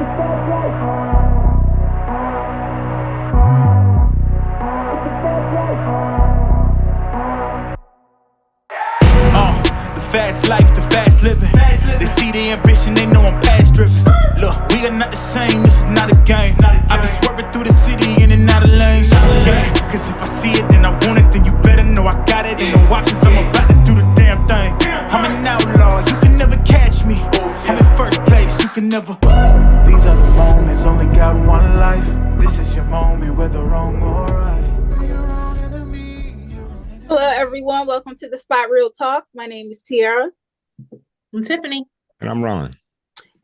Fast life, the fast living. They see the ambition, they know I'm past driven. Look, we are not the same, this is not a game. I be swerving through the city in and out of lanes. Yeah, cause if I see it, then I want it, then you better know I got it. Ain't no options, I'm about to do the damn thing. I'm an outlaw, you can never catch me. I'm in first place, you can never. These are the moments, only got one life. This is your moment, whether wrong or right. Hello, everyone. Welcome to the Spot Real Talk. My name is Tiara. I'm Tiffany. And I'm Ron.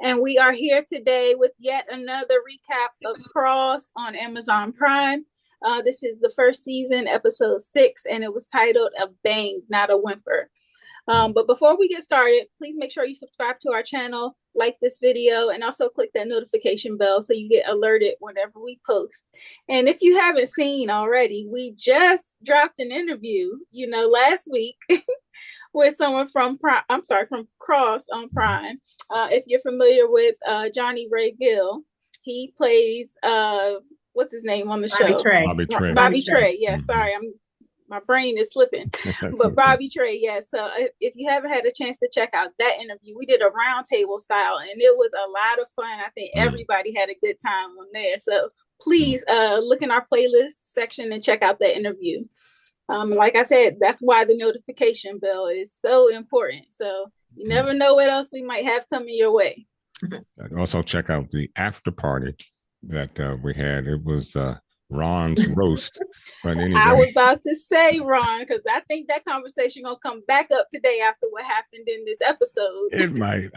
And we are here today with yet another recap of Cross on Amazon Prime. This is the first season, episode 6, and it was titled A Bang, Not a Whimper. But before we get started, please make sure you subscribe to our channel, like this video, and also click that notification bell so you get alerted whenever we post. And if you haven't seen already, we just dropped an interview, last week with someone from Cross on Prime. If you're familiar with Johnny Ray Gill, he plays what's his name on the show? Bobby Trey. Yeah, sorry, my brain is slipping. But Bobby Trey, yeah. So if you haven't had a chance to check out that interview, we did a roundtable style, and it was a lot of fun. I think everybody had a good time on there. So please look in our playlist section and check out that interview. Like I said, that's why the notification bell is so important. So you never know what else we might have coming your way. Also check out the after party that we had. It was Ron's roast. But anyway. I was about to say, Ron, because I think that conversation gonna come back up today after what happened in this episode. It might.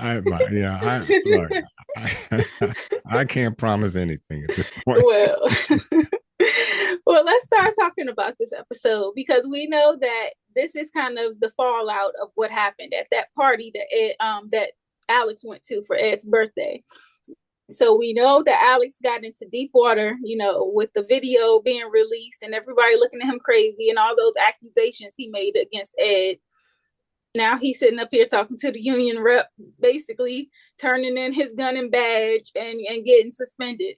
I can't promise anything at this point. Well, let's start talking about this episode, because we know that this is kind of the fallout of what happened at that party that Alex went to for Ed's birthday. So we know that Alex got into deep water, with the video being released and everybody looking at him crazy and all those accusations he made against Ed. Now he's sitting up here talking to the union rep, basically turning in his gun and badge and getting suspended.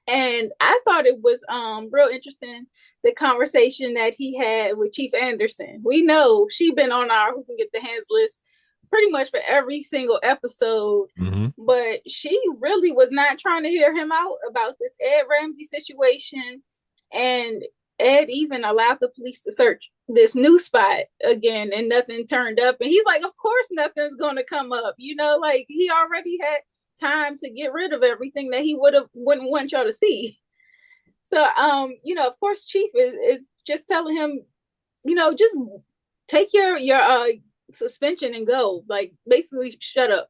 And I thought it was real interesting, the conversation that he had with Chief Anderson. We know she's been on our Who Can Get the Hands list pretty much for every single episode, but she really was not trying to hear him out about this Ed Ramsey situation. And Ed even allowed the police to search this new spot again, and nothing turned up. And he's like, of course nothing's going to come up. He already had time to get rid of everything that he wouldn't want y'all to see. So, of course, Chief is just telling him, just take your suspension and go, like, basically shut up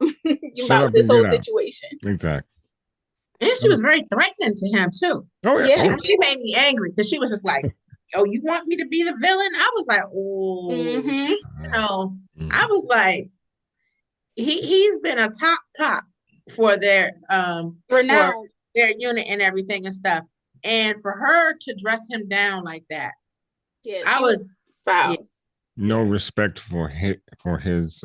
about this whole situation. Exactly. And she was very threatening to him too. Oh yeah. She made me angry because she was just like, oh, you want me to be the villain? I was like, I was like, he's been a top cop for their renowned, for their unit and everything and stuff, and for her to dress him down like that, I was foul. No respect for his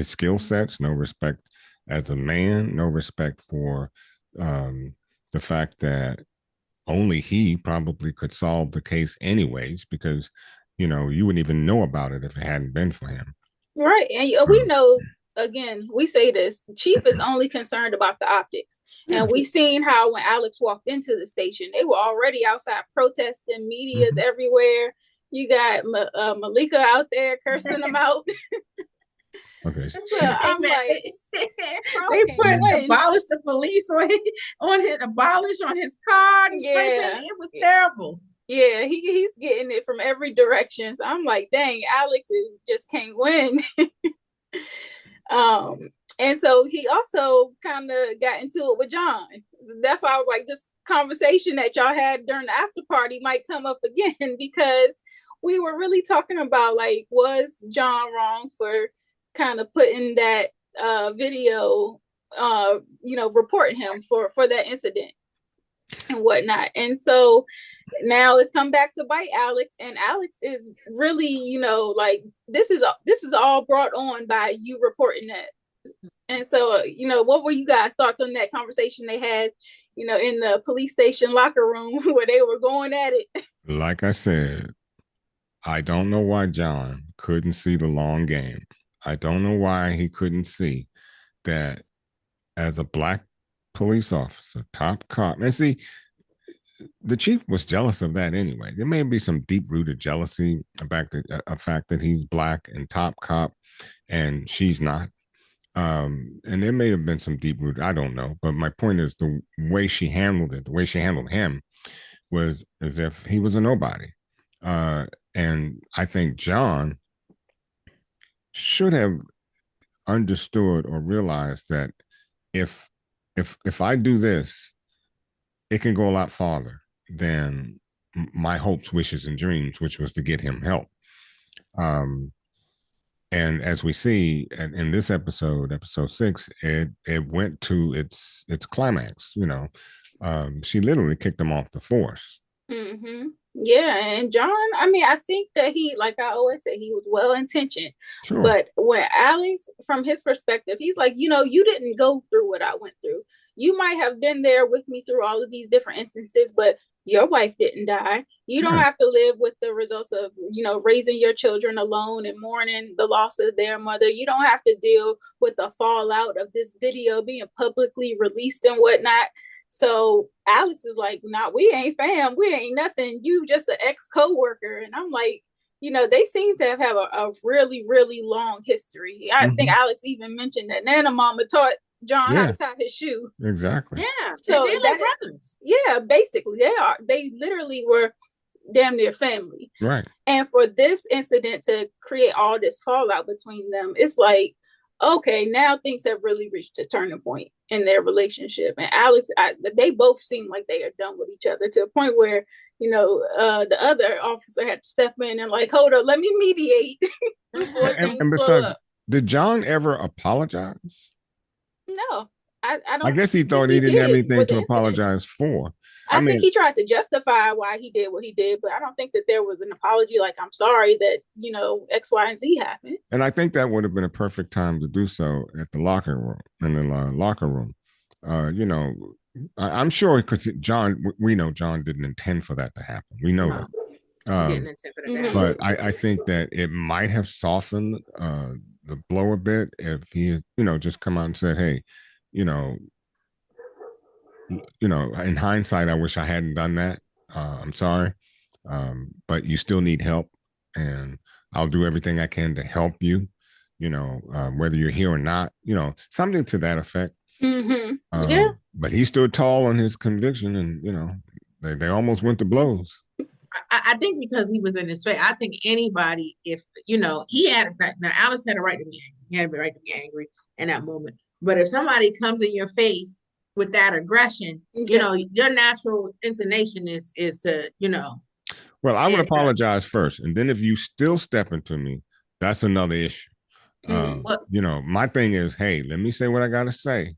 skill sets, no respect as a man, no respect for the fact that only he probably could solve the case anyways, because you wouldn't even know about it if it hadn't been for him. Right. And we know, again, we say this, Chief is only concerned about the optics. And we seen how when Alex walked into the station, they were already outside protesting, media's everywhere. You got Malika out there cursing them out. Okay. So I'm like, they put abolish the police abolish on his car. It was terrible. Yeah, he's getting it from every direction. So I'm like, dang, Alex just can't win. And so he also kind of got into it with John. That's why I was like, this conversation that y'all had during the after party might come up again, because we were really talking about, like, was John wrong for kind of putting that video, reporting him for that incident and whatnot. And so now it's come back to bite Alex, and Alex is really, like, this is all brought on by you reporting that. And so, what were you guys' thoughts on that conversation they had, in the police station locker room where they were going at it? Like I said, I don't know why John couldn't see the long game. I don't know why he couldn't see that as a black police officer, top cop. And see, the chief was jealous of that anyway. There may be some deep-rooted jealousy about the fact that he's black and top cop and she's not. And there may have been some deep-rooted, I don't know. But my point is the way she handled it, the way she handled him was as if he was a nobody. And I think John should have understood or realized that if I do this, it can go a lot farther than my hopes, wishes, and dreams, which was to get him help. And as we see in this episode 6, it went to its climax. She literally kicked him off the force. Mm-hmm. Yeah, and John, I think that he, like I always say, he was well-intentioned. Sure. But when Alex, from his perspective, he's like, you didn't go through what I went through. You might have been there with me through all of these different instances, but your wife didn't die. You don't have to live with the results of, raising your children alone and mourning the loss of their mother. You don't have to deal with the fallout of this video being publicly released and whatnot. So Alex is like, nah, we ain't fam. We ain't nothing. You just an ex-coworker. And I'm like, they seem to have a really, really long history. I think Alex even mentioned that Nana Mama taught John how to tie his shoe. Exactly. Yeah. So they're like brothers. Yeah, basically they are. They literally were damn near family. Right. And for this incident to create all this fallout between them, it's like, okay, now things have really reached a turning point in their relationship. And Alex, they both seem like they are done with each other to a point where, the other officer had to step in and like, hold up, let me mediate before things and blow besides, up. did John ever apologize? No, I don't. I guess he thought he didn't have anything to apologize for. I think he tried to justify why he did what he did, but I don't think that there was an apology like, I'm sorry that, X, Y, and Z happened. And I think that would have been a perfect time to do so at the locker room, in the locker room. I'm sure because we know John didn't intend for that to happen. We know that. But I think that it might have softened the blow a bit if he, just come out and said, hey, in hindsight, I wish I hadn't done that. I'm sorry. But you still need help, and I'll do everything I can to help you, whether you're here or not, something to that effect. Mm-hmm. Yeah. But he stood tall on his conviction, and, they almost went to blows. I think because he was in his face, I think anybody, if, he had, now Alice had a right to be angry. He had a right to be angry in that moment. But if somebody comes in your face with that aggression, your natural inclination is to, Well, I would apologize first. And then if you still step into me, that's another issue. My thing is, hey, let me say what I got to say.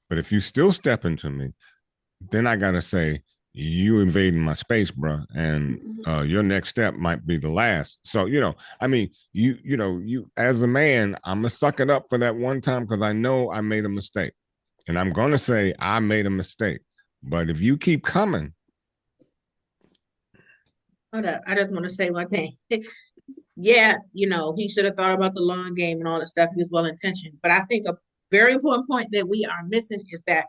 But if you still step into me, then I got to say, you invading my space, bro, and your next step might be the last. So, you as a man, I'm gonna suck it up for that one time because I know I made a mistake, and I'm gonna say I made a mistake. But if you keep coming, hold up, I just want to say one thing. Yeah, he should have thought about the long game and all that stuff. He was well intentioned, but I think a very important point that we are missing is that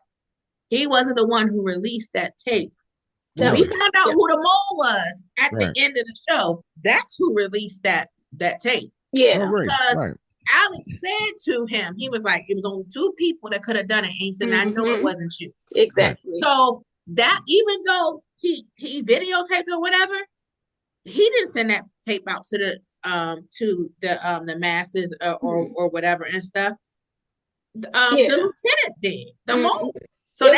he wasn't the one who released that tape. When we found out who the mole was at the end of the show, that's who released that tape. Yeah. Because Alex said to him, he was like, it was only 2 people that could have done it. And he said, I know it wasn't you. Exactly. So that, even though he videotaped or whatever, he didn't send that tape out to the masses or whatever and stuff. The lieutenant did, the mole. So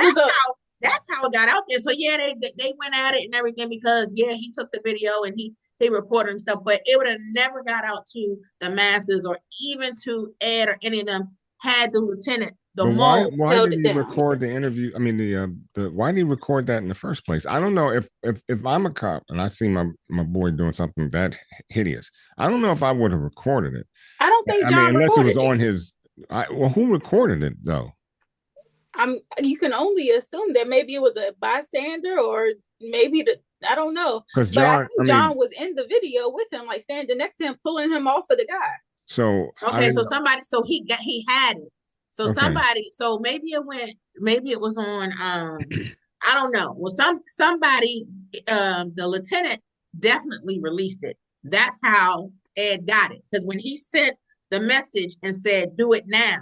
that's how it got out there. So yeah, they went at it and everything because he took the video and he reported and stuff, but it would have never got out to the masses or even to Ed or any of them had the lieutenant, mole. Why did he record the interview? I mean, why did he record that in the first place? I don't know if I'm a cop and I see my boy doing something that hideous. I don't know if I would have recorded it. I don't think John unless it was it. on his Well, who recorded it though? You can only assume that maybe it was a bystander, or maybe I don't know. Because But I John, think John was in the video with him, like standing next to him, pulling him off of the guy. So okay, so somebody, so he had it. So okay. somebody, so maybe it was on. I don't know. Well, somebody, the lieutenant definitely released it. That's how Ed got it, because when he sent the message and said, "Do it now,"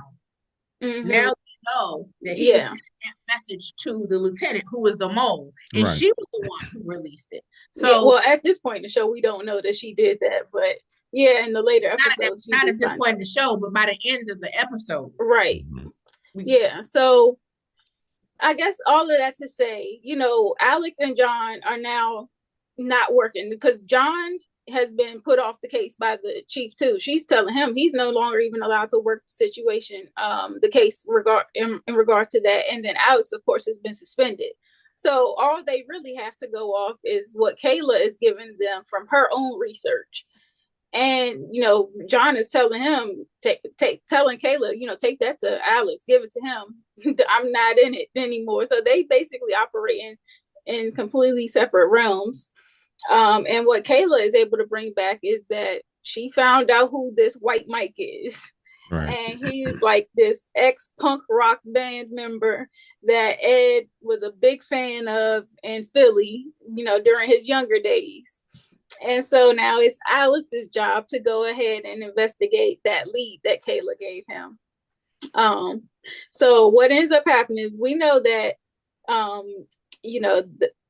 now we know that he was sending that message to the lieutenant, who was the mole, and Right. she was the one who released it. So, yeah, well, at this point in the show, we don't know that she did that, but yeah, in the later episodes, not at this point in the show, but by the end of the episode, right? Yeah. So I guess all of that to say, Alex and John are now not working because John has been put off the case by the chief too. She's telling him he's no longer even allowed to work the situation, the case in regards to that. And then Alex, of course, has been suspended. So all they really have to go off is what Kayla is giving them from her own research. And John is telling him, telling Kayla, take that to Alex, give it to him. I'm not in it anymore. So they basically operate in completely separate realms. And what Kayla is able to bring back is that she found out who this White Mike is. Right. And he's like this ex-punk rock band member that Ed was a big fan of in Philly, during his younger days. And so now it's Alex's job to go ahead and investigate that lead that Kayla gave him. So what ends up happening is we know that,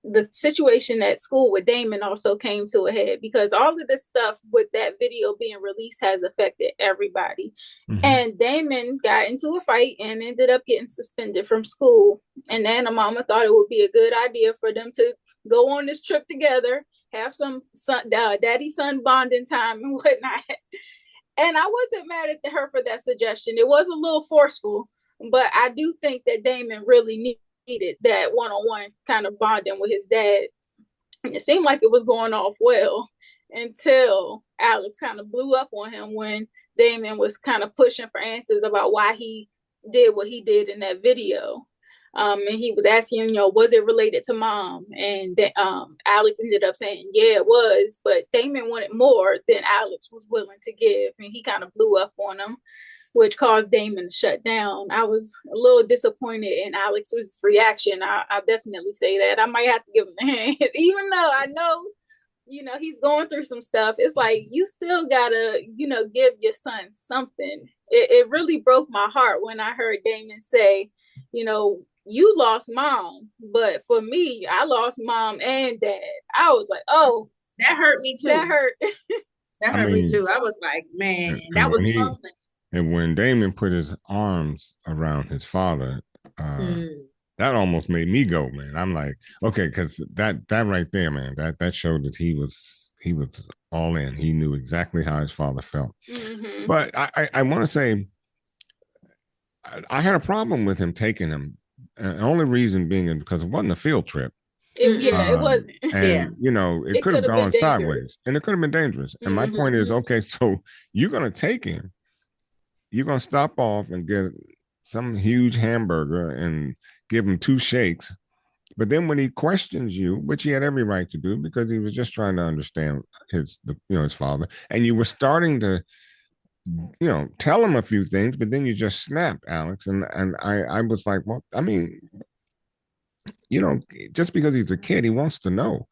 the situation at school with Damon also came to a head because all of this stuff with that video being released has affected everybody. Mm-hmm. And Damon got into a fight and ended up getting suspended from school. And then mama thought it would be a good idea for them to go on this trip together, have some daddy-son bonding time and whatnot. And I wasn't mad at her for that suggestion. It was a little forceful, but I do think that Damon really needed that one-on-one kind of bonding with his dad. And it seemed like it was going off well until Alex kind of blew up on him when Damon was kind of pushing for answers about why he did what he did in that video. And he was asking, was it related to mom? And Alex ended up saying, yeah, it was. But Damon wanted more than Alex was willing to give. And he kind of blew up on him, which caused Damon to shut down. I was a little disappointed in Alex's reaction. I'll definitely say that. I might have to give him a hand. Even though I know, he's going through some stuff. It's like, you still gotta, give your son something. It really broke my heart when I heard Damon say, you lost mom, but for me, I lost mom and dad. I was like, oh, that hurt me too. That hurt. That hurt me too. I was like, man, that was lovely. And when Damon put his arms around his father, that almost made me go, man. I'm like, okay, because that right there, man, that showed that he was all in. He knew exactly how his father felt. Mm-hmm. But I want to say, I had a problem with him taking him. The only reason being because it wasn't a field trip. It wasn't. And, it could have gone sideways. And it could have been dangerous. And my point is, okay, so you're going to take him. You're going to stop off and get some huge hamburger and give him 2 shakes. But then when he questions you, which he had every right to do because he was just trying to understand his father, and you were starting to tell him a few things, but then you just snapped, Alex. And I was like, well, I mean, just because he's a kid, he wants to know.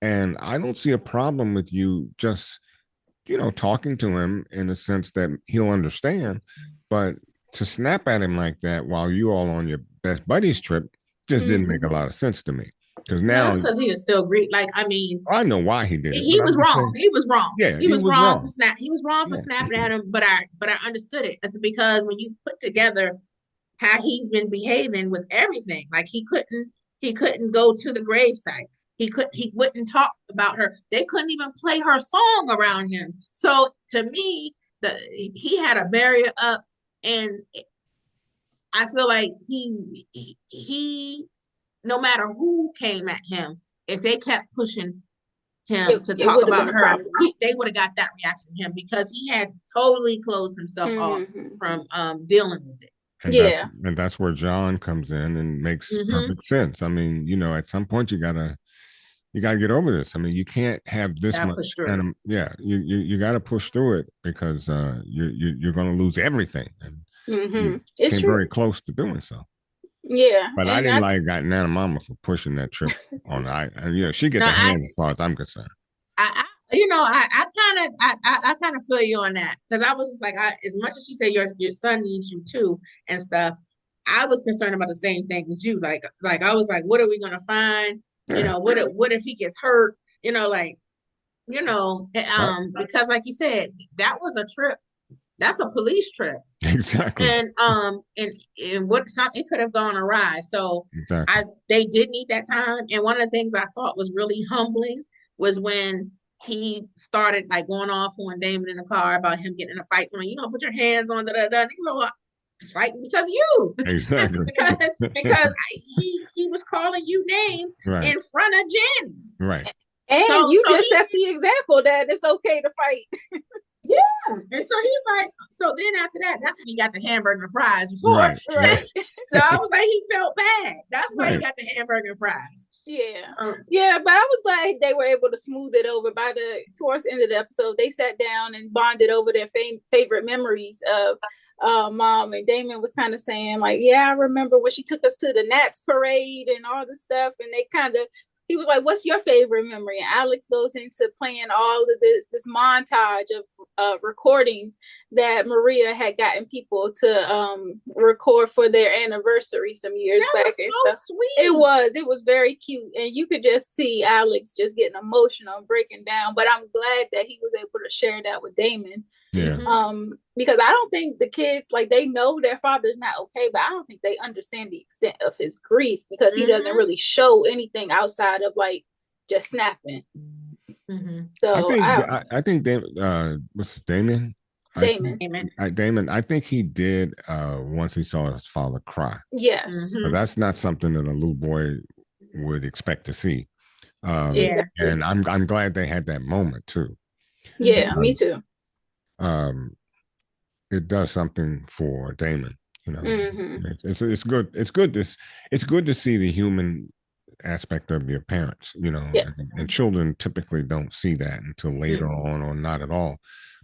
And I don't see a problem with you just, talking to him in a sense that he'll understand. But to snap at him like that while you all on your best buddies trip just didn't make a lot of sense to me. Because now, that's because he was still Greek. Like, I mean, I know why he did it. He was wrong. He was wrong. Yeah, he was wrong for snap. He was wrong for snapping at him. But I understood it. It's because when you put together how he's been behaving with everything, like he couldn't go to the gravesite. He wouldn't talk about her. They couldn't even play her song around him. So to me, he had a barrier up, and I feel like he no matter who came at him, if they kept pushing him to it talk would have about been a her, problem. they would have got that reaction from him because he had totally closed himself off Mhm. from dealing with it. And Yeah. that's where John comes in and makes Mhm. perfect sense. I mean, at some point you gotta get over this. I mean, you can't have this Gotta much push through it. you got to push through it because you're going to lose everything, and you It's came true. very close to doing so. Yeah. But I And didn't like got Nana Mama for pushing that trip on. She get No, the hands as far as I'm concerned. I kind of feel you on that because I was just like, as much as she said your son needs you too and stuff, I was concerned about the same thing as you. Like I was like, what are we gonna find? Yeah. What if he gets hurt? Because like you said, that was a trip. That's a police trip. Exactly. And what something could have gone awry. So Exactly. they did need that time. And one of the things I thought was really humbling was when he started like going off on Damon in the car about him getting in a fight. Put your hands on da. It's fighting because of you. Exactly. because he was calling you names Right. in front of Jenny. Right. And you just set the example that it's okay to fight. Yeah. And so he's like, so then after that, that's when he got the hamburger and fries before. Right. So I was like, he felt bad. That's why he got the hamburger and fries. Yeah. Yeah, but I was glad they were able to smooth it over. Towards the end of the episode, they sat down and bonded over their favorite memories of Mom. And Damon was kind of saying like, yeah, I remember when she took us to the Nats parade and all this stuff. And he was like, what's your favorite memory? And Alex goes into playing all of this montage of recordings that Maria had gotten people to record for their anniversary some years back. That was so sweet. It was very cute. And you could just see Alex just getting emotional and breaking down. But I'm glad that he was able to share that with Damon. Yeah. Because I don't think the kids, like, they know their father's not okay, but I don't think they understand the extent of his grief because he doesn't really show anything outside of like just snapping. So I think what's Damon? Damon. I think he did once he saw his father cry. Yes. So that's not something that a little boy would expect to see. And I'm glad they had that moment too. Yeah, me too. It does something for Damon. It's good. It's good to see the human aspect of your parents. Yes. And children typically don't see that until later on, or not at all.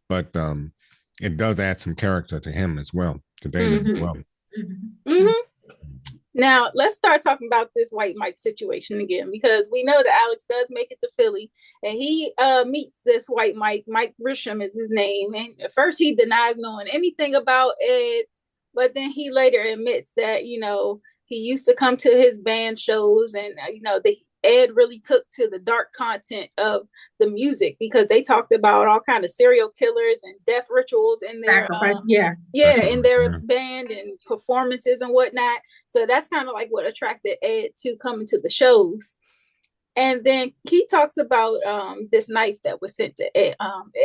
But it does add some character to him as well, to Damon as well. Now, let's start talking about this White Mike situation again, because we know that Alex does make it to Philly, and he meets this White Mike. Mike Grisham is his name. And at first he denies knowing anything about Ed, but then he later admits that, he used to come to his band shows, and, Ed really took to the dark content of the music because they talked about all kind of serial killers and death rituals in their in their band and performances and whatnot. So that's kind of like what attracted Ed to coming to the shows. And then he talks about this knife that was sent to Ed.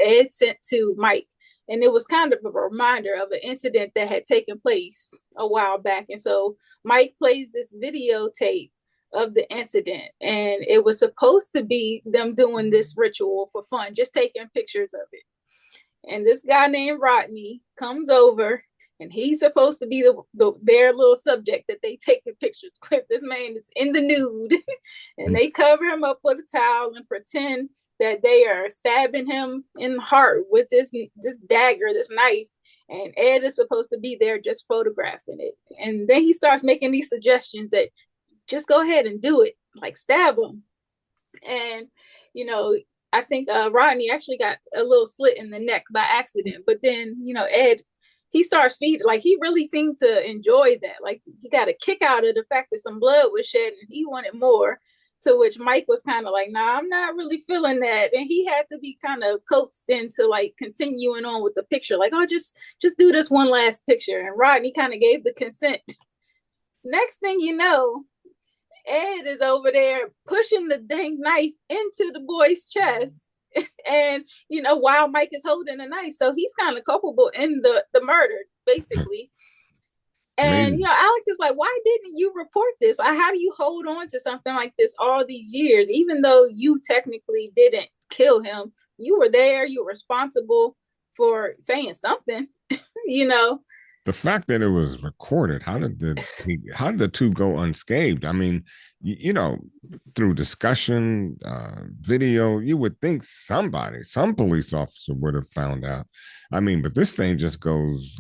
Ed sent to Mike, and it was kind of a reminder of an incident that had taken place a while back. And so Mike plays this videotape of the incident, and it was supposed to be them doing this ritual for fun, just taking pictures of it. And this guy named Rodney comes over, and he's supposed to be their little subject that they take pictures with. This man is in the nude, and they cover him up with a towel and pretend that they are stabbing him in the heart with this dagger, this knife. And Ed is supposed to be there just photographing it. And then he starts making these suggestions that just go ahead and do it, like stab him. And, I think Rodney actually got a little slit in the neck by accident. But then, Ed, he starts feeding, like he really seemed to enjoy that. Like he got a kick out of the fact that some blood was shed and he wanted more. To which Mike was kind of like, nah, I'm not really feeling that. And he had to be kind of coaxed into like continuing on with the picture. Like, oh, just do this one last picture. And Rodney kind of gave the consent. Next thing you know, Ed is over there pushing the dang knife into the boy's chest. And, while Mike is holding the knife. So he's kind of culpable in the murder, basically. And Maybe. Alex is like, why didn't you report this? How do you hold on to something like this all these years, even though you technically didn't kill him? You were there, you were responsible for saying something, you know. The fact that it was recorded, how did the two go unscathed? I mean, through discussion, video, you would think some police officer would have found out. I mean, but this thing just goes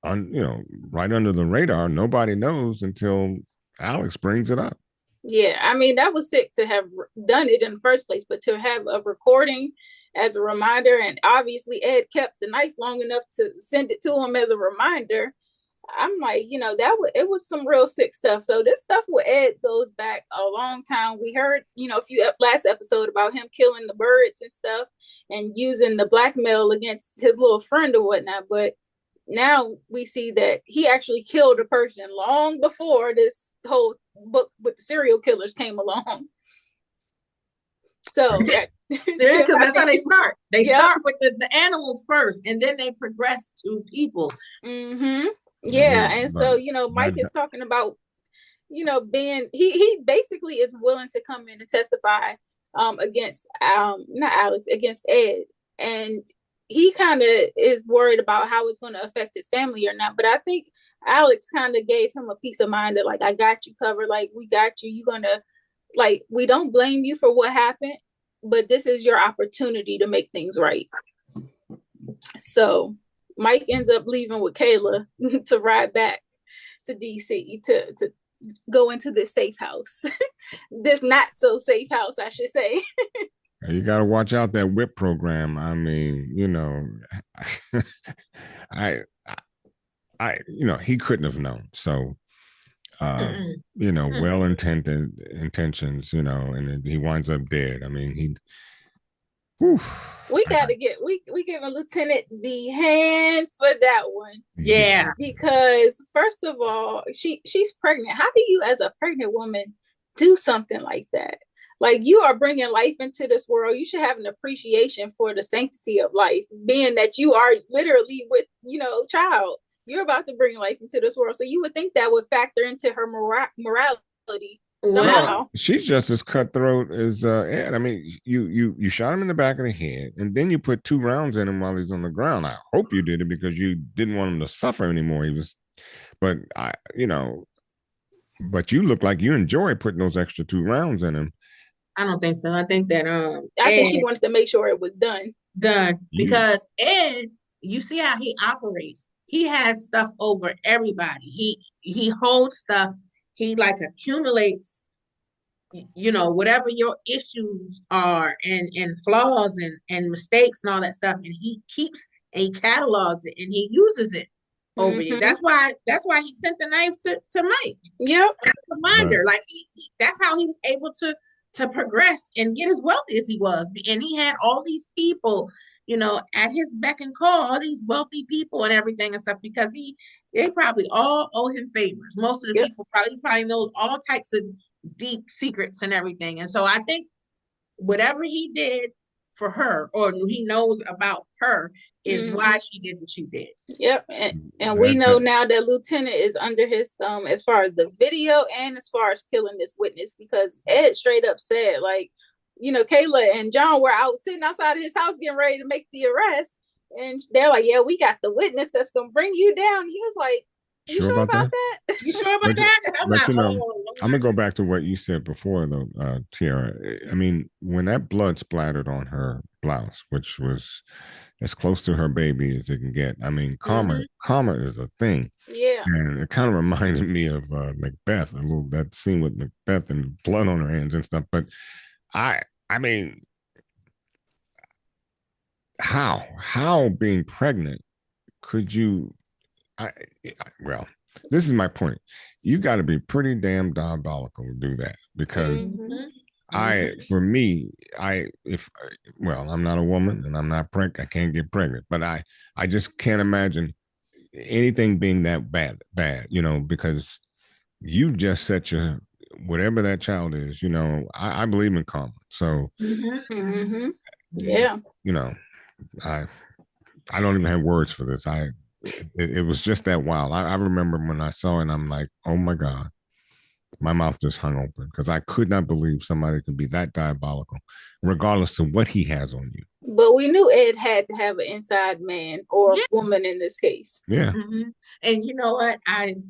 right under the radar. Nobody knows until Alex brings it up. Yeah, I mean, that was sick to have done it in the first place, but to have a recording as a reminder, and obviously Ed kept the knife long enough to send it to him as a reminder. I'm like, it was some real sick stuff. So this stuff with Ed goes back a long time. We heard, a few last episode about him killing the birds and stuff and using the blackmail against his little friend or whatnot. But now we see that he actually killed a person long before this whole book with the serial killers came along. So yeah, because that's how they start. They start with the animals first, and then they progress to people. Mm-hmm. Yeah, and so Mike is talking about being he basically is willing to come in and testify against not Alex, against Ed, and he kind of is worried about how it's going to affect his family or not. But I think Alex kind of gave him a peace of mind that, like, I got you covered. Like, we got you. You're going to, like, we don't blame you for what happened, but this is your opportunity to make things right. So Mike ends up leaving with Kayla to ride back to DC to go into this safe house. This not so safe house, I should say. You got to watch out that whip program. I mean, he couldn't have known. So, well-intended intentions, and he winds up dead. I mean, we gotta we giving Lieutenant the hands for that one. Yeah. Because first of all, she's pregnant. How do you, as a pregnant woman, do something like that? Like, you are bringing life into this world. You should have an appreciation for the sanctity of life, being that you are literally with, child. You're about to bring life into this world. So you would think that would factor into her morality somehow. Well, she's just as cutthroat as Ed. I mean, you shot him in the back of the head, and then you put 2 rounds in him while he's on the ground. I hope you did it because you didn't want him to suffer anymore. But you look like you enjoy putting those extra 2 rounds in him. I don't think so. I think that I think she wanted to make sure it was done because Ed, you see how he operates. He has stuff over everybody. He holds stuff. He like accumulates, whatever your issues are and flaws and mistakes and all that stuff, and he keeps and he catalogs it and he uses it over you. That's why he sent the knife to Mike. Yep, as a reminder. Like that's how he was able to progress and get as wealthy as he was. And he had all these people, at his beck and call, all these wealthy people and everything and stuff, because they probably all owe him favors. Most of the people probably knows all types of deep secrets and everything. And so I think whatever he did for her, or he knows about her, is why she did what she did. Yep. And we know now that Lieutenant is under his thumb as far as the video and as far as killing this witness, because Ed straight up said, like, Kayla and John were out sitting outside of his house getting ready to make the arrest, and they're like, yeah, we got the witness that's gonna bring you down. He was like, you sure about that? You sure about that? I'm gonna go back to what you said before, though, Tiara. I mean, when that blood splattered on her blouse, which was as close to her baby as it can get. I mean, karma is a thing. Yeah. And it kind of reminded me of Macbeth, that scene with Macbeth and blood on her hands and stuff. But I mean, how being pregnant could you? Well, this is my point. You got to be pretty damn diabolical to do that, because for me, I'm not a woman and I'm not pregnant. I can't get pregnant, but I just can't imagine anything being that bad, because you just set your, whatever that child is, I believe in karma. So, yeah, I don't even have words for this. it was just that wild. I remember when I saw it, I'm like, oh my God, my mouth just hung open because I could not believe somebody could be that diabolical, regardless of what he has on you. But we knew Ed had to have an inside man or Yeah. woman in this case. Yeah. Mm-hmm. And you know what?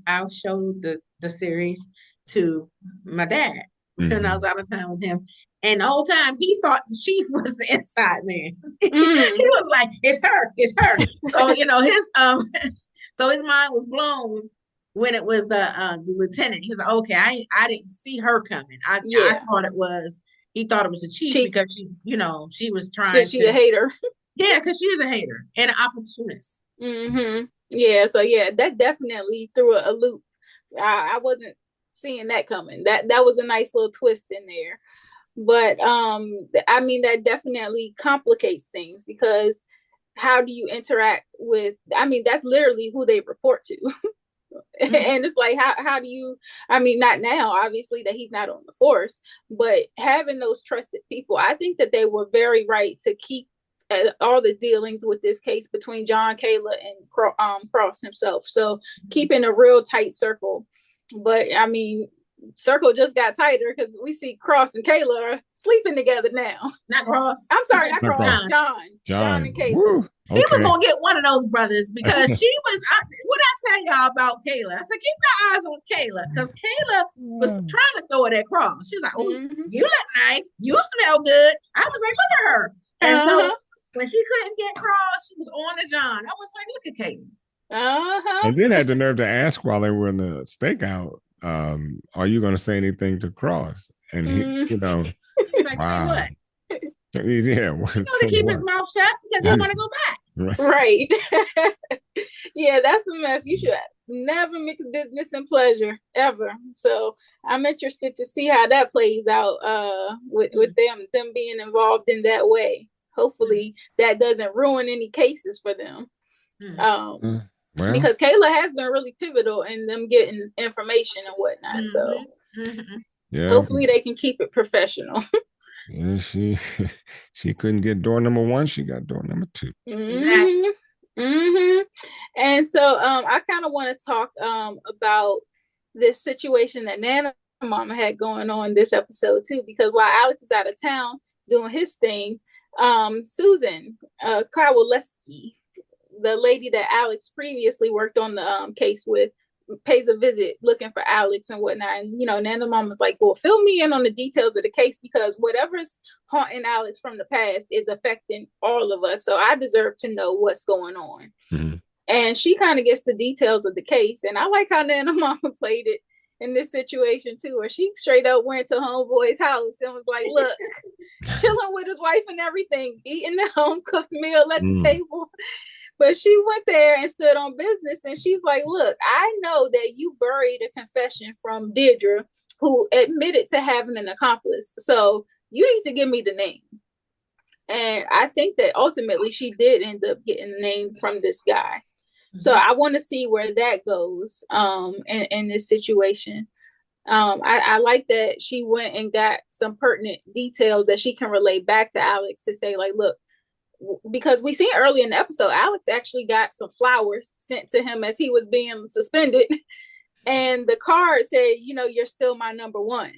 I'll show the series to my dad when I was out of town with him. And the whole time he thought the chief was the inside man. He was like, it's her. So his so his mind was blown when it was the lieutenant. He was like, okay, I didn't see her coming. I thought he thought it was the chief because she was trying she's a hater. Yeah, because she is a hater and an opportunist. Mm-hmm. Yeah, so that definitely threw a loop. I wasn't seeing that coming. That was a nice little twist in there. But I mean, that definitely complicates things because how do you interact with, I mean, that's literally who they report to. Mm-hmm. And it's like, how do you, I mean, not now, obviously, that he's not on the force, but having those trusted people, I think that they were very right to keep all the dealings with this case between John, Kayla, and Cross himself. So keeping a real tight circle. But I mean, circle just got tighter because we see Cross and Kayla are sleeping together now. Not Cross. I'm sorry, not Cross. John and Kayla. Woo. Okay. He was gonna get one of those brothers because she was. What I tell y'all about Kayla? I said keep your eyes on Kayla because Kayla was trying to throw it at Cross. She was like, "Oh, you look nice. You smell good." I was like, "Look at her." And so when she couldn't get Cross, she was on to John. I was like, "Look at Kayla." And then had the nerve to ask while they were in the stakeout, "Are you going to say anything to Cross?" And he, he's like, wow. "Say what?" Yeah, to keep his mouth shut because he want to go back. Right. Yeah, that's a mess. You should never mix business and pleasure ever. So I'm interested to see how that plays out with them being involved in that way. Hopefully that doesn't ruin any cases for them. Because Kayla has been really pivotal in them getting information and whatnot. So hopefully they can keep it professional. Yeah, she couldn't get door number 1. She got door number 2. Exactly. And so I kind of want to talk about this situation that Nana Mama had going on this episode too, because while Alex is out of town doing his thing, Susan Kowaleski, the lady that Alex previously worked on the case with, pays a visit looking for Alex and whatnot. And Nana Mama's like, well, fill me in on the details of the case because whatever's haunting Alex from the past is affecting all of us. So I deserve to know what's going on. And she kind of gets the details of the case. And I like how Nana Mama played it in this situation too, where she straight up went to homeboy's house and was like, look, chilling with his wife and everything, eating the home cooked meal at the table. But she went there and stood on business, and she's like, look, I know that you buried a confession from Deirdre, who admitted to having an accomplice. So you need to give me the name. And I think that ultimately she did end up getting the name from this guy. So I want to see where that goes in this situation. I like that she went and got some pertinent details that she can relate back to Alex to say, like, look, because we seen early in the episode, Alex actually got some flowers sent to him as he was being suspended. And the card said, you're still my number one.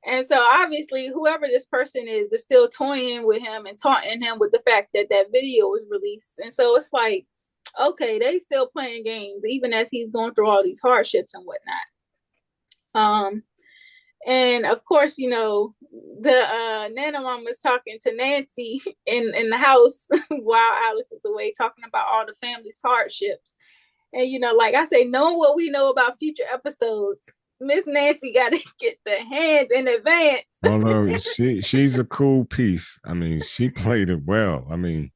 And so obviously whoever this person is still toying with him and taunting him with the fact that that video was released. And so it's like, okay, they still playing games, even as he's going through all these hardships and whatnot. And of course, the Nana Mom was talking to Nancy in the house while Alex is away, talking about all the family's hardships. And, like I say, knowing what we know about future episodes, Miss Nancy got to get the hands in advance. Although she's a cool piece. I mean, she played it well. I mean,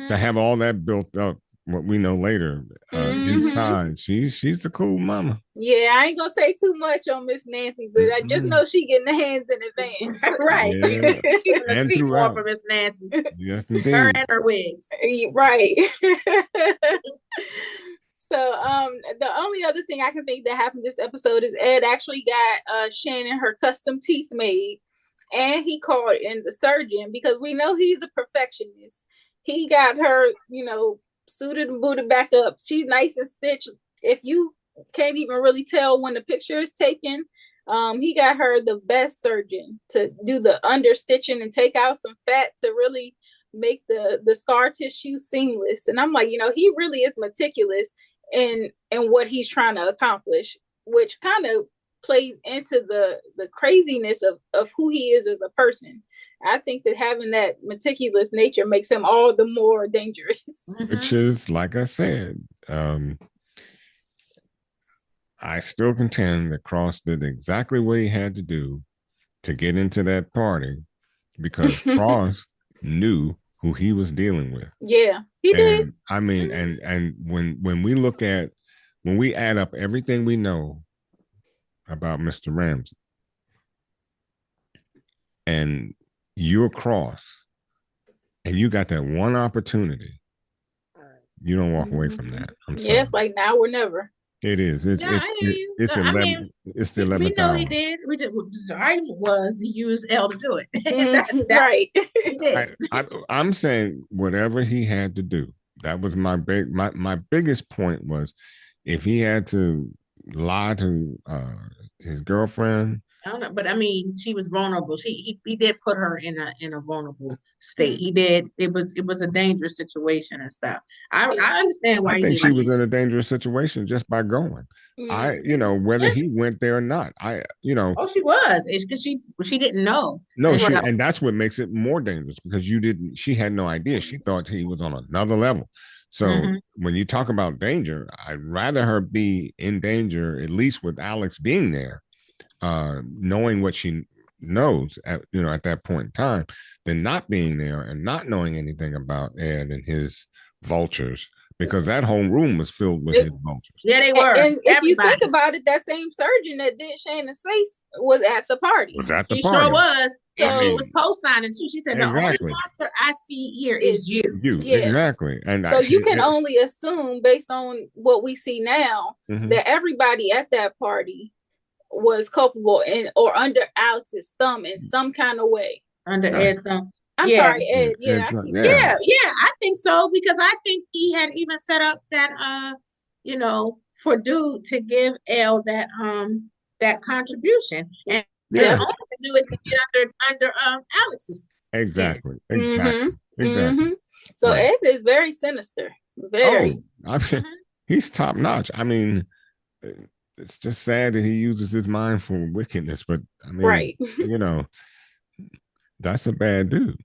to have all that built up, what we know later inside, she's a cool mama. Yeah, I ain't gonna say too much on Miss Nancy, but I just know she getting the hands in advance. Right. Yeah. Keeping the seat warm for Miss Nancy. Yes, indeed. Her and her wigs. Right. So the only other thing I can think that happened this episode is Ed actually got Shannon her custom teeth made, and he called in the surgeon because we know he's a perfectionist. He got her, suited and booted back up. She's nice and stitched. If you can't even really tell when the picture is taken, he got her the best surgeon to do the under stitching and take out some fat to really make the scar tissue seamless. And I'm like, he really is meticulous in what he's trying to accomplish, which kind of plays into the craziness of who he is as a person. I think that having that meticulous nature makes him all the more dangerous. Which is, like I said, I still contend that Cross did exactly what he had to do to get into that party, because Cross knew who he was dealing with. Yeah, he did. I mean, and when we add up everything we know about Mr. Ramsey, and you're Cross, and you got that one opportunity, you don't walk away from that. I'm sorry. Yeah, it's like now or never. It is. It's 11. It's the 11th. We know he did. The argument was he used L to do it. That's right. He did. I'm saying whatever he had to do. That was my biggest point was, if he had to lie to his girlfriend. I don't know, but I mean, she was vulnerable. He did put her in a vulnerable state. He did. It was a dangerous situation and stuff. I understand why. I think she was in a dangerous situation just by going. Whether he went there or not. Oh, she was. It's because she didn't know. No, and that's what makes it more dangerous, because she had no idea. She thought he was on another level. So when you talk about danger, I'd rather her be in danger, at least with Alex being there, knowing what she knows at that point in time, than not being there and not knowing anything about Ed and his vultures, because that whole room was filled with his vultures. Yeah, they were. And if you think about it, that same surgeon that did Shannon's face was at the party. She sure was. And she was co-signing too. She said, exactly. The only monster I see here is you. Yeah. Exactly. And so you can only assume, based on what we see now, that everybody at that party was culpable or under Alex's thumb in some kind of way. Under Ed's thumb. I'm sorry, Ed. Yeah, I think so, because I think he had even set up that for Dude to give Elle that contribution, and only to do it to get under Alex's. Exactly. So Ed is very sinister. Very. He's top notch. I mean, it's just sad that he uses his mind for wickedness, but I mean, that's a bad dude.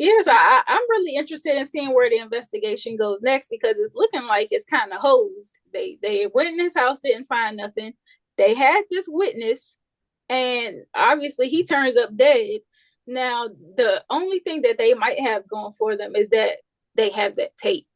Yes, I'm really interested in seeing where the investigation goes next, because it's looking like it's kind of hosed. They went in his house, didn't find nothing. They had this witness, and obviously he turns up dead. Now, the only thing that they might have going for them is that they have that tape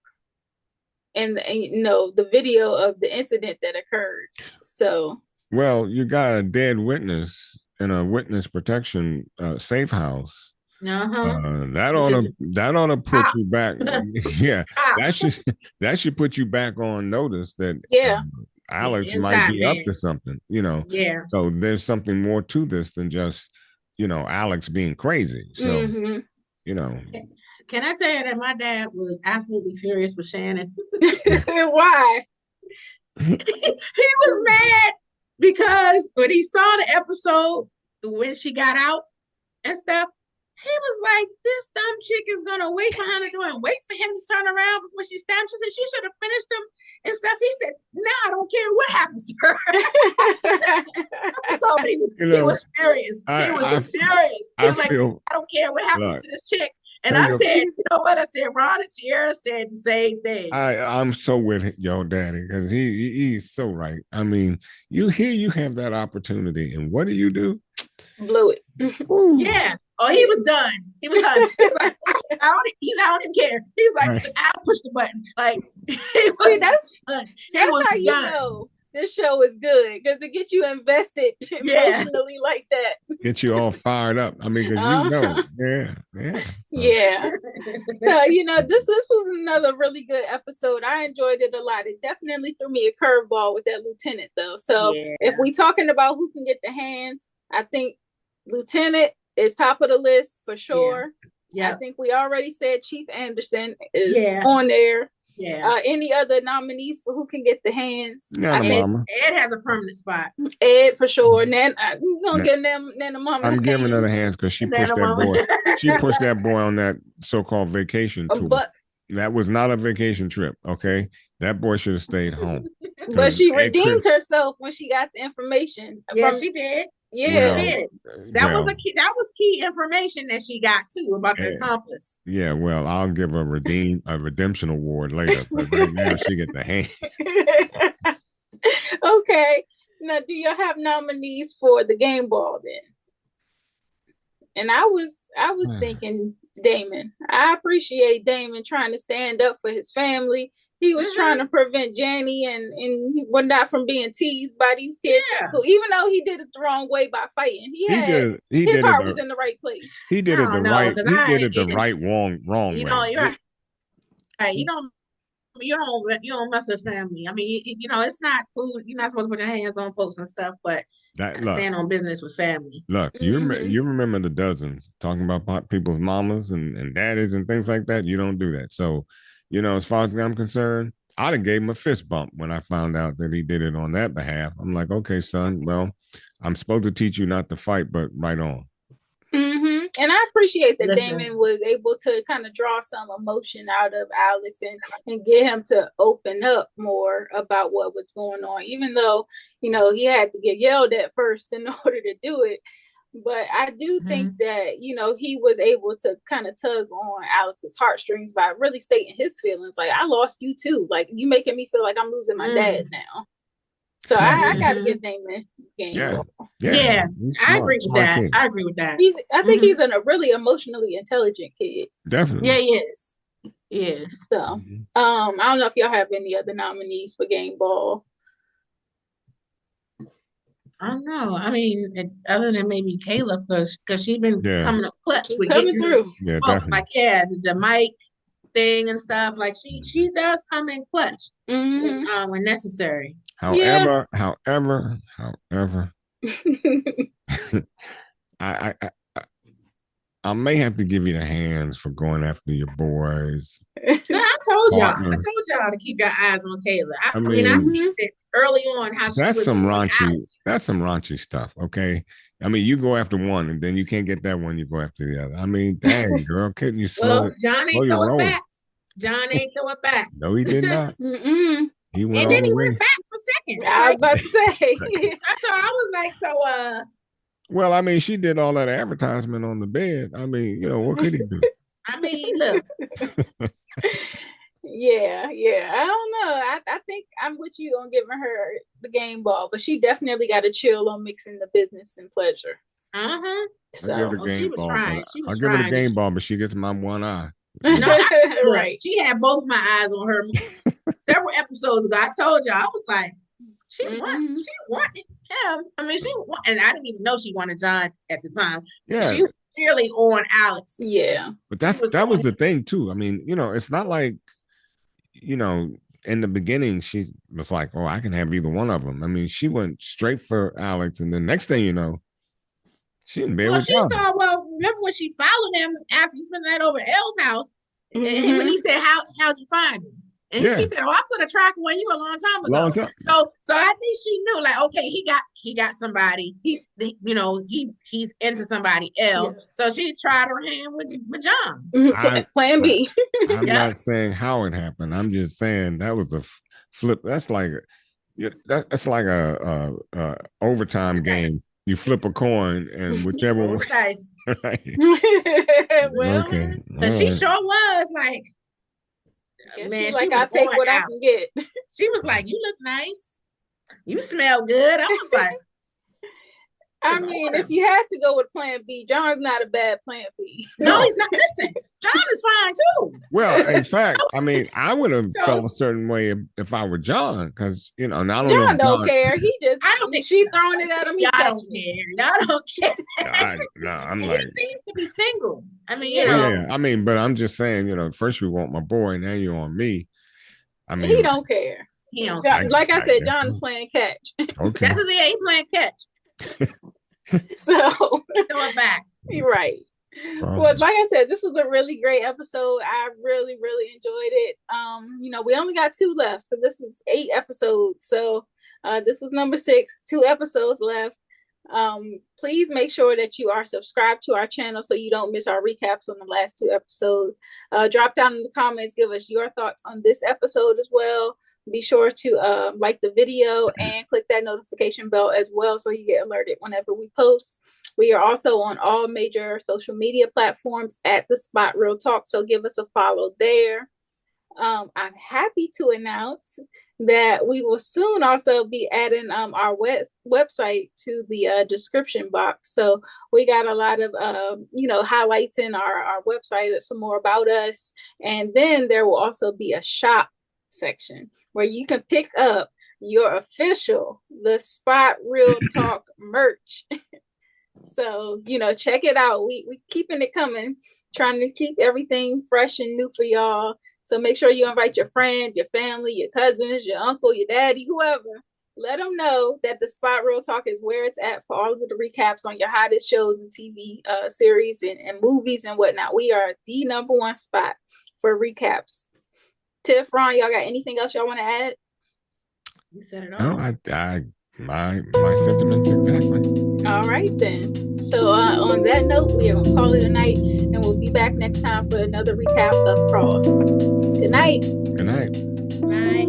and the video of the incident that occurred. So, well, you got a dead witness in a witness protection safe house. That ought to put you back. That should put you back on notice that Alex might be up to something. So there's something more to this than just Alex being crazy. So Can I tell you that my dad was absolutely furious with Shannon? Why? He was mad because when he saw the episode when she got out and stuff, he was like, this dumb chick is going to wait for him to do and wait for him to turn around before she stabbed. She said she should have finished him and stuff. He said, no, I don't care what happens to her. So he was furious. He was furious. He was like, I don't care what happens to this chick. And I said, you know what? I said, Ron and Tierra said the same thing. I'm so with your daddy, because he's so right. I mean, you have that opportunity, and what do? Blew it. Yeah. Oh, he was done. He was done. He was like, I don't even care. He was like, I'll push the button. Like, that's how you know this show is good, because it gets you invested emotionally like that. Get you all fired up. I mean, because So, this was another really good episode. I enjoyed it a lot. It definitely threw me a curveball with that lieutenant, though. So if we talking about who can get the hands, I think Lieutenant is top of the list for sure. I think we already said Chief Anderson is on there. Yeah. Any other nominees for who can get the hands? Nana Mama. Ed has a permanent spot. Ed for sure. Nan, we're gonna give Nana Mama. I'm giving her the hands because she pushed that boy. She pushed that boy on that so-called vacation tour. But that was not a vacation trip. Okay, that boy should have stayed home. But she redeemed herself when she got the information. Yeah, she did. Yeah, she did. That was key information that she got too about the accomplice. Yeah, well, I'll give her a redemption award later, but right now she get the hand. Okay. Now, do you have nominees for the game ball then? And I was thinking Damon. I appreciate Damon trying to stand up for his family. He was trying to prevent Janny and he was not from being teased by these kids at school, even though he did it the wrong way by fighting. His heart was in the right place. He did it the right. He did it the right wrong way. You're right. You don't mess with family. I mean, it's not cool. You're not supposed to put your hands on folks and stuff, but stand on business with family. Look, you remember the dozens talking about people's mamas and daddies and things like that. You don't do that. So, as far as I'm concerned, I'd have gave him a fist bump when I found out that he did it on that behalf. I'm like, okay, son, well, I'm supposed to teach you not to fight, but right on. Mm-hmm. And I appreciate that Damon was able to kind of draw some emotion out of Alex and get him to open up more about what was going on, even though, he had to get yelled at first in order to do it. But I do think that, he was able to kind of tug on Alex's heartstrings by really stating his feelings. Like, I lost you too. Like, you making me feel like I'm losing my dad now. So I got to give Damon game. Yeah. I agree with that. Kid. I agree with that. I think he's a really emotionally intelligent kid. Definitely. Yeah, he is. He is. So, I don't know if y'all have any other nominees for game ball. I don't know. I mean, other than maybe Kayla, because she's been coming up clutch with coming through. Yeah, folks like the mic thing and stuff. Like she does come in clutch when necessary. However, I may have to give you the hands for going after your boys. No, I told y'all to keep your eyes on Kayla. I mean, I think that early on how that's some raunchy stuff. Okay, I mean, you go after one and then you can't get that one, you go after the other. I mean, dang, girl, couldn't you slow? Well, John ain't throw it back. John ain't throw it back. No, he did not. He went and then he went back for seconds. I was about to say. I was like, so. Well, I mean, she did all that advertisement on the bed. I mean, what could he do? I mean, look. Yeah. I don't know. I think I'm with you on giving her the game ball, but she definitely got to chill on mixing the business and pleasure. So she was trying. I'll give her the game ball, but she gets my one eye. Right. She had both my eyes on her several episodes ago. I told you, I was like, she wanted him. I mean, and I didn't even know she wanted John at the time. Yeah. She was clearly on Alex. Yeah. But that was the thing too. I mean, it's not like, in the beginning, she was like, oh, I can have either one of them. I mean, she went straight for Alex. And the next thing you know, she in bed with John. Remember when she followed him after he spent the night over at Elle's house? And when he said, how'd you find me? And she said, "Oh, I put a tracker on you a long time ago." So I think she knew, like, okay, he got somebody. He's into somebody else. Yeah. So she tried her hand with John. Plan B. I'm not saying how it happened. I'm just saying that was a flip. That's like a overtime game. You flip a coin, and whichever one. Nice. Right. Well, but she sure was like. Yeah, man, she I'll take what I can get. She was like, "You look nice. You smell good." I was like, I mean, if you had to go with Plan B, John's not a bad Plan B. No, he's not. Listen, John is fine too. Well, in fact, I mean, I would have felt a certain way if I were John, because John don't care. He just, I don't think she's throwing it at him. Y'all don't care. Y'all don't care. I'm like, he seems to be single. I mean, yeah. I mean, but I'm just saying, first you want my boy, now you on me. I mean, he don't care. He don't care. Like I said, John is playing catch. Okay, that's what he playing catch. So throw it back. You're right. Well, like I said, this was a really great episode. I really, really enjoyed it. We only got 2 left because this is 8 episodes. So this was number 6, 2 episodes left. Please make sure that you are subscribed to our channel so you don't miss our recaps on the last 2 episodes. Drop down in the comments, give us your thoughts on this episode as well. Be sure to like the video and click that notification bell as well so you get alerted whenever we post. We are also on all major social media platforms at The Spot Real Talk, so give us a follow there. I'm happy to announce that we will soon also be adding our website to the description box. So we got a lot of highlights in our website, some more about us, and then there will also be a shop section where you can pick up your official The Spot Real Talk merch. So, check it out. We keeping it coming, trying to keep everything fresh and new for y'all. So make sure you invite your friends, your family, your cousins, your uncle, your daddy, whoever. Let them know that The Spot Real Talk is where it's at for all of the recaps on your hottest shows and TV series and movies and whatnot. We are the number 1 spot for recaps. Tiff, Ron, y'all got anything else y'all want to add? You said it all. No, my sentiments exactly. All right then. So on that note, we are gonna call it a night, and we'll be back next time for another recap of Cross. Good night. Good night. Bye.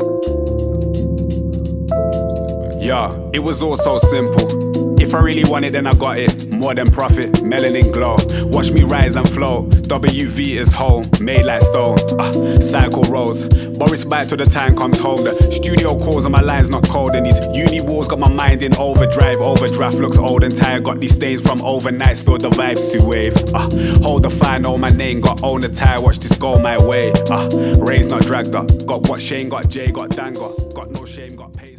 Yeah, it was all so simple. If I really want it, then I got it. More than profit, melanin glow. Watch me rise and flow. WV is home, made like stone. Cycle rolls. Boris bite till the time comes home. The studio calls and my line's not cold. And these uni walls got my mind in overdrive. Overdraft looks old and tired. Got these stains from overnight. Spilled the vibes to wave. Hold the fire, know my name. Got own the tire. Watch this go my way. Rain's not dragged up. Got what Shane got, Jay got, Dan got. Got no shame, got paid.